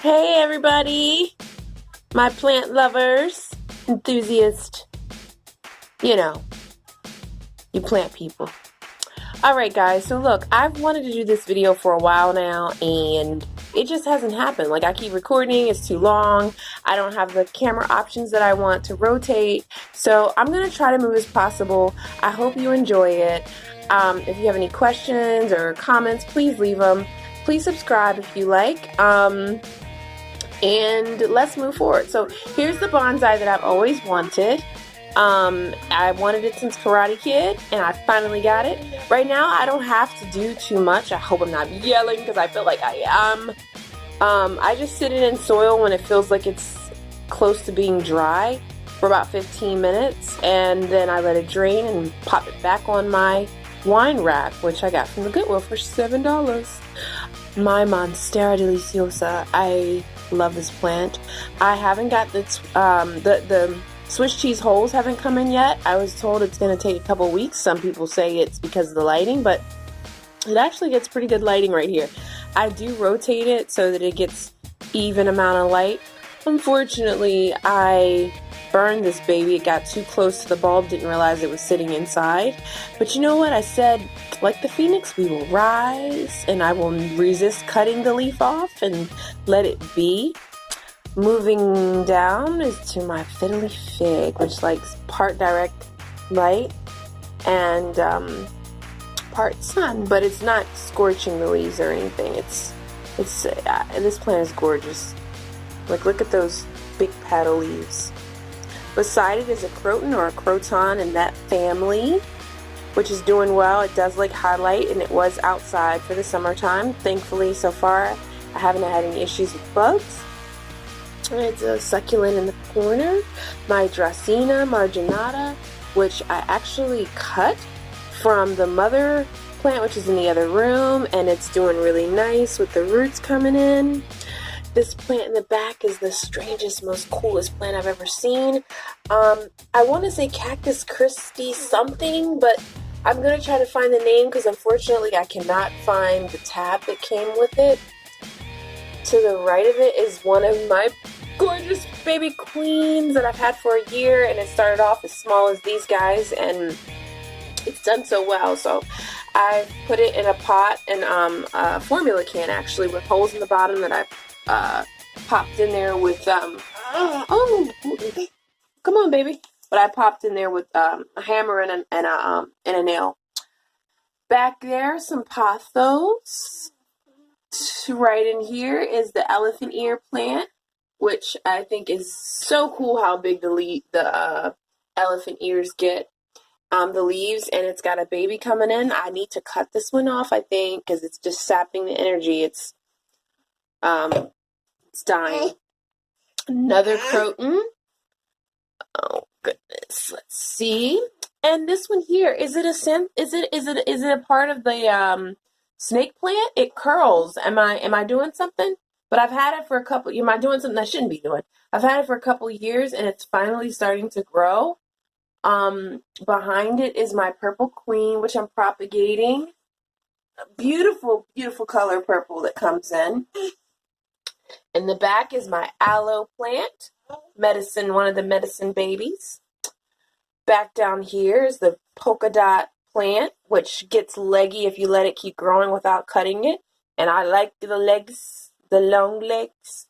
Hey everybody, my plant lovers, enthusiasts, you know, you plant people. Alright guys, so look, I've wanted to do this video for a while now and it just hasn't happened. Like I keep recording, it's too long, I don't have the camera options that I want to rotate, so I'm going to try to move as possible. I hope you enjoy it. If you have any questions or comments, please leave them. Please subscribe if you like. And let's move forward. So here's the bonsai that I've always wanted. I wanted it since Karate Kid, and I finally got it. Right now, I don't have to do too much. I hope I'm not yelling because I feel like I am. I just sit it in soil when it feels like it's close to being dry for about 15 minutes, and then I let it drain and pop it back on my wine rack, which I got from the Goodwill for $7. My Monstera Deliciosa. I love this plant. I haven't got the Swiss cheese holes haven't come in yet. I was told it's going to take a couple weeks. Some people say it's because of the lighting, but it actually gets pretty good lighting right here. I do rotate it so that it gets even amount of light. Unfortunately, I burned this baby. It got too close to the bulb, didn't realize it was sitting inside. But you know what? I said, like the phoenix, we will rise, and I will resist cutting the leaf off and let it be. Moving down is to my Fiddle fig, which likes part direct light and part sun, but it's not scorching the leaves or anything. This plant is gorgeous. Like, look at those big petal leaves. Beside it is a croton or a croton in that family, which is doing well. It does like highlight, and it was outside for the summertime. Thankfully, so far, I haven't had any issues with bugs. It's a succulent in the corner. My Dracena marginata, which I actually cut from the mother plant, which is in the other room, and it's doing really nice with the roots coming in. This plant in the back is the strangest, most coolest plant I've ever seen. I want to say cactus Christie something, but I'm going to try to find the name because unfortunately I cannot find the tab that came with it. To the right of it is one of my gorgeous baby queens that I've had for a year, and it started off as small as these guys, and it's done so well. So I put it in a pot and a formula can actually with holes in the bottom that I popped in there with oh, come on baby, but I popped in there with a hammer and a nail. Back there, some pothos. Right in here is the elephant ear plant, which I think is so cool how big the elephant ears get. The leaves, and it's got a baby coming in. I need to cut this one off, I think, because it's just sapping the energy. It's dying. Another croton. Oh goodness, let's see. And this one here, is it a part of the snake plant? It curls. Am I doing something? But I've had it for a couple. Am I doing something I shouldn't be doing? I've had it for a couple years, and it's finally starting to grow. Behind it is my purple queen, which I'm propagating. Beautiful, beautiful color purple that comes in. In the back is my aloe plant, medicine, one of the medicine babies. Back down here is the polka dot plant, which gets leggy if you let it keep growing without cutting it. And I like the legs, the long legs.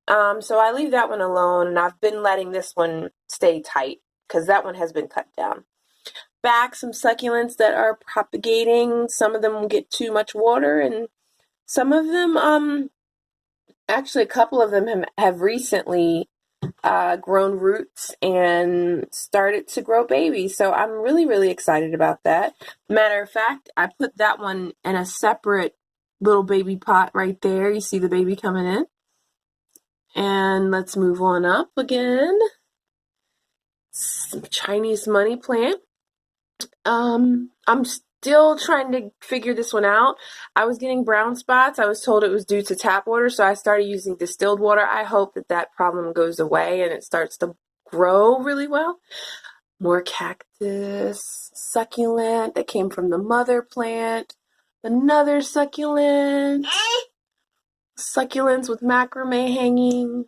So I leave that one alone, and I've been letting this one stay tight because that one has been cut down. Back, some succulents that are propagating. Some of them get too much water, and some of them, actually a couple of them have recently grown roots and started to grow babies. So I'm really, really excited about that. Matter of fact, I put that one in a separate little baby pot right there. You see the baby coming in. And let's move on up again. Some Chinese money plant. I'm still trying to figure this one out. I was getting brown spots. I was told it was due to tap water, so I started using distilled water. I hope that problem goes away and it starts to grow really well. More cactus, succulent that came from the mother plant. Another succulent. succulents with macrame hanging.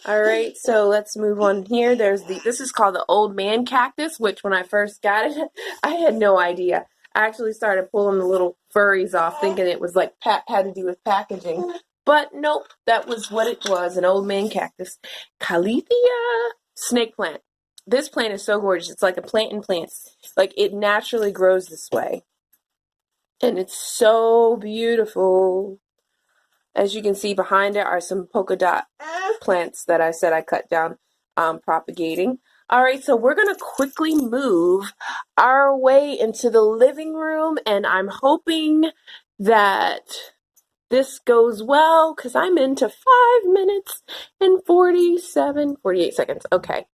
All right, so let's move on here. This is called the old man cactus, which when I first got it, I had no idea. I actually started pulling the little furries off, thinking it was like had to do with packaging. But nope, that was what it was, an old man cactus. Calathea snake plant. This plant is so gorgeous. It's like a plant in plants. Like it naturally grows this way. And it's so beautiful. As you can see behind it are some polka dot plants that I said I cut down propagating. All right, so we're going to quickly move our way into the living room, and I'm hoping that this goes well because I'm into 5 minutes and 48 seconds. Okay,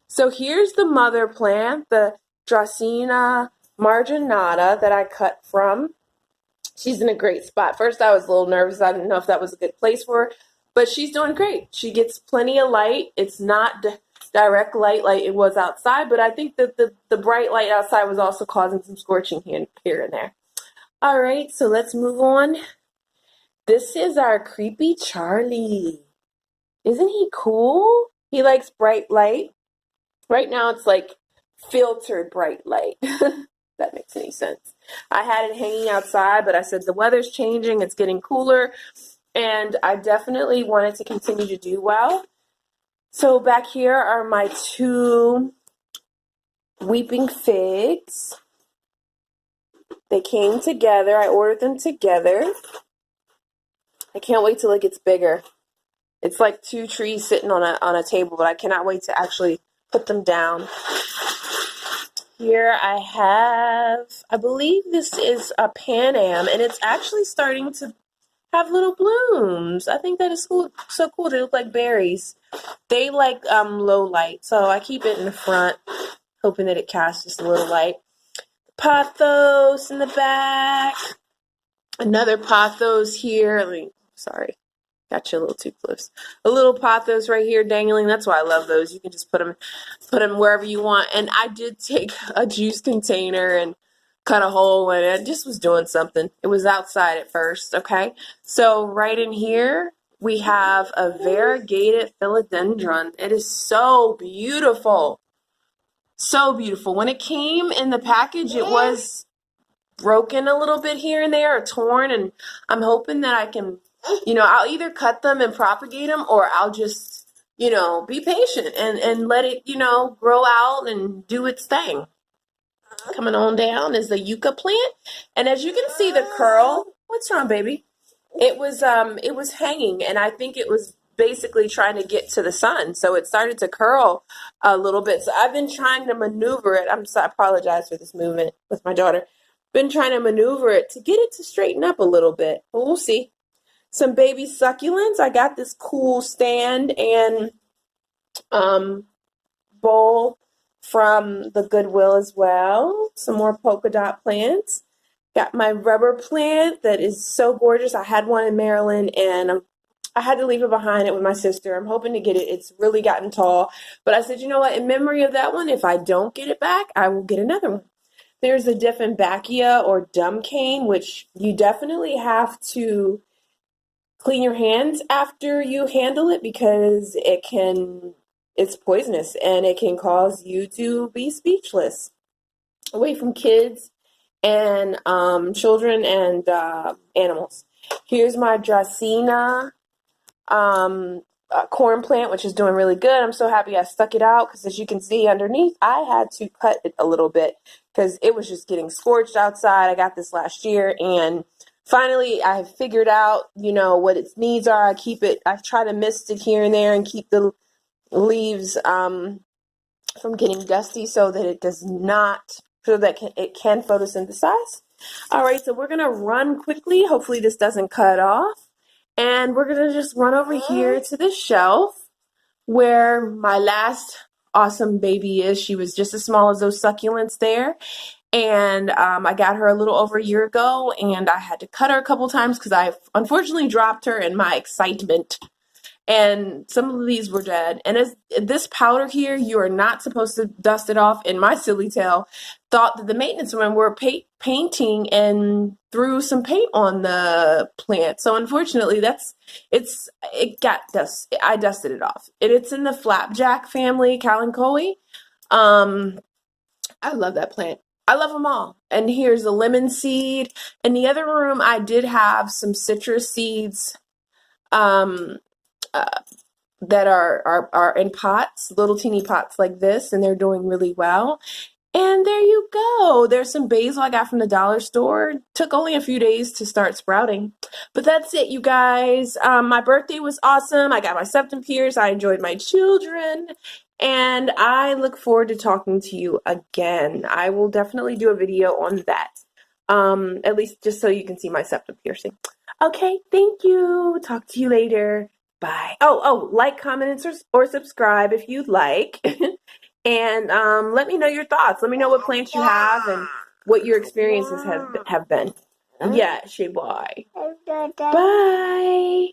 so here's the mother plant, the Dracaena marginata that I cut from. She's in a great spot. First, I was a little nervous. I didn't know if that was a good place for her, but she's doing great. She gets plenty of light. It's not direct light like it was outside, but I think that the bright light outside was also causing some scorching here and there. All right, so let's move on. This is our creepy Charlie. Isn't he cool? He likes bright light. Right now, it's like filtered bright light. That makes any sense. I had it hanging outside, but I said the weather's changing, it's getting cooler, and I definitely wanted to continue to do well. So back here are my 2 weeping figs. They came together. I ordered them together. I can't wait till it gets bigger. It's like 2 trees sitting on a table, but I cannot wait to actually put them down. Here I have, I believe this is a Pan Am, and it's actually starting to have little blooms. I think that is cool, so cool. They look like berries. They like low light, so I keep it in the front, hoping that it casts just a little light. Pothos in the back. Another pothos here. Sorry. Got you a little too close. A little pothos right here dangling. That's why I love those. You can just put them wherever you want. And I did take a juice container and cut a hole in it. It just was doing something. It was outside at first, okay? So right in here, we have a variegated philodendron. It is so beautiful. So beautiful. When it came in the package, it was broken a little bit here and there, or torn, and I'm hoping that I can, I'll either cut them and propagate them, or I'll just, be patient and let it, grow out and do its thing. Coming on down is the yucca plant, and as you can see, the curl. What's wrong, baby? It was hanging, and I think it was basically trying to get to the sun, so it started to curl a little bit. So I've been trying to maneuver it. I apologize for this movement with my daughter. Been trying to maneuver it to get it to straighten up a little bit. But we'll see. Some baby succulents. I got this cool stand and bowl from the Goodwill as well. Some more polka dot plants. Got my rubber plant that is so gorgeous. I had one in Maryland, and I had to leave it behind it with my sister. I'm hoping to get it. It's really gotten tall. But I said, you know what? In memory of that one, if I don't get it back, I will get another one. There's the Dieffenbachia or dumb cane, which you definitely have to clean your hands after you handle it because it's poisonous and it can cause you to be speechless. Away from kids and children and animals. Here's my Dracaena corn plant, which is doing really good. I'm so happy I stuck it out because, as you can see underneath, I had to cut it a little bit because it was just getting scorched outside. I got this last year, and finally I figured out, what its needs are. I try to mist it here and there and keep the leaves from getting dusty so that it can photosynthesize. All right, so we're going to run quickly. Hopefully this doesn't cut off. And we're going to just run over here to the shelf where my last awesome baby is. She was just as small as those succulents there. And I got her a little over a year ago, and I had to cut her a couple times because I unfortunately dropped her in my excitement. and some of these were dead. And as this powder here, you are not supposed to dust it off. And my silly tail thought that the maintenance men were painting and threw some paint on the plant. So unfortunately, it got dust. I dusted it off. It's in the flapjack family, Kalanchoe. I love that plant. I love them all. And here's a lemon seed. In the other room, I did have some citrus seeds um, that are in pots, little teeny pots like this, and they're doing really well. And there you go. There's some basil I got from the dollar store. Took only a few days to start sprouting. But that's it, you guys. My birthday was awesome. I got my septum pierced. I enjoyed my children. And I look forward to talking to you again. I will definitely do a video on that. At least just so you can see my septum piercing. Okay, thank you. Talk to you later. Bye. Oh, like, comment, or subscribe if you'd like. And let me know your thoughts. Let me know what plants you have and what your experiences have been. Yeah, she boy. Bye.